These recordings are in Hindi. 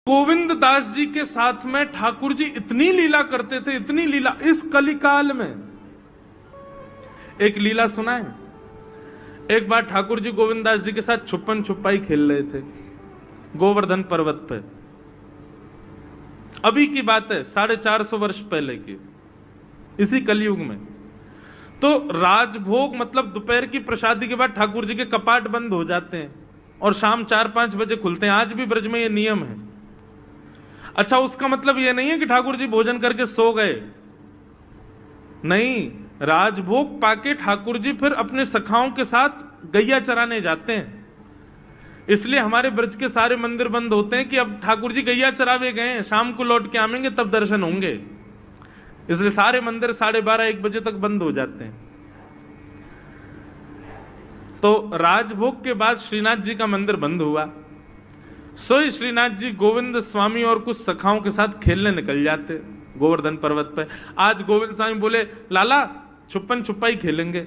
गोविंद दास जी के साथ में ठाकुर जी इतनी लीला करते थे, इतनी लीला। इस कलिकाल में एक लीला सुना है। एक बार ठाकुर जी गोविंद दास जी के साथ छुपन छुपाई खेल रहे थे गोवर्धन पर्वत पे। अभी की बात है, 450 वर्ष पहले की, इसी कलयुग में। तो राजभोग मतलब दोपहर की प्रसादी के बाद ठाकुर जी के कपाट बंद हो जाते हैं और शाम 4-5 बजे खुलते हैं। आज भी ब्रज में ये नियम है। अच्छा, उसका मतलब ये नहीं है कि ठाकुर जी भोजन करके सो गए, नहीं। राजभोग पाके ठाकुर जी फिर अपने सखाओं के साथ गैया चराने जाते हैं। इसलिए हमारे ब्रज के सारे मंदिर बंद होते हैं कि अब ठाकुर जी गैया चरावे गए हैं, शाम को लौट के आवेंगे तब दर्शन होंगे। इसलिए सारे मंदिर 12:30-1 बजे तक बंद हो जाते हैं। तो राजभोग के बाद श्रीनाथ जी का मंदिर बंद हुआ। सोई श्रीनाथ जी गोविंद स्वामी और कुछ सखाओं के साथ खेलने निकल जाते गोवर्धन पर्वत पे। आज गोविंद स्वामी बोले, लाला छुपन छुपाई खेलेंगे।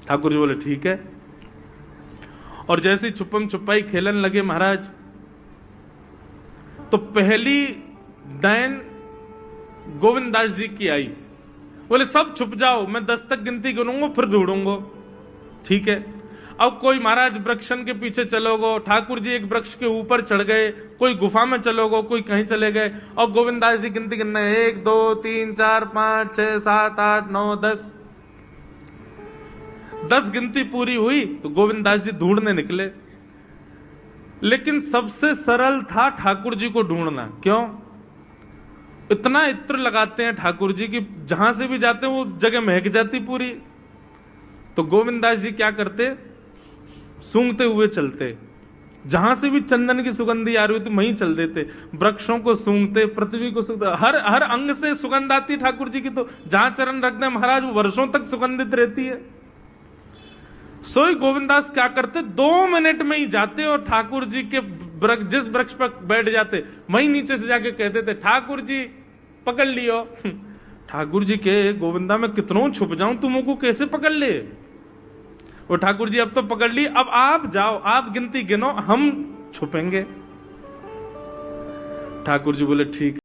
ठाकुर जी बोले ठीक है। और जैसे ही छुपन छुपाई खेलने लगे महाराज, तो पहली डायन गोविंद दास जी की आई। बोले सब छुप जाओ, मैं 10 तक गिनती गिनूंगा फिर ढूंढूंगा। ठीक है। अब कोई महाराज वृक्षन के पीछे चलोगो, ठाकुर जी एक वृक्ष के ऊपर चढ़ गए, कोई गुफा में चलोगो, कोई कहीं चले गए। और गोविंद दास जी गिनती गिनना है, 1 2 3 4 5 6 7 8 9 10। 10 गिनती पूरी हुई तो गोविंद दास जी ढूंढने निकले। लेकिन सबसे सरल था ठाकुर जी को ढूंढना। क्यों? इतना इत्र लगाते हैं ठाकुर जी की जहां से भी जाते हैं वो जगह महक जाती पूरी। तो गोविंद दास जी क्या करते, सूंघते हुए चलते। जहां से भी चंदन की सुगंधी आ रही थी वहीं चल देते। वृक्षों को सूंघते, पृथ्वी को सूंघते, हर अंग से सुगंध आती ठाकुर जी की। तो जहां चरण रखते हैं महाराज वो वर्षों तक सुगंधित रहती है। सोई गोविंदास क्या करते, 2 मिनट में ही जाते और ठाकुर जी के जिस वृक्ष पर बैठ जाते वहीं नीचे से जाके कहते थे, ठाकुर जी पकड़ लियो। ठाकुर जी के, गोविंदा में कितनों छुप जाऊं, तुमको कैसे पकड़ ले। वो ठाकुर जी अब तो पकड़ ली, अब आप जाओ, आप गिनती गिनो, हम छुपेंगे। ठाकुर जी बोले ठीक।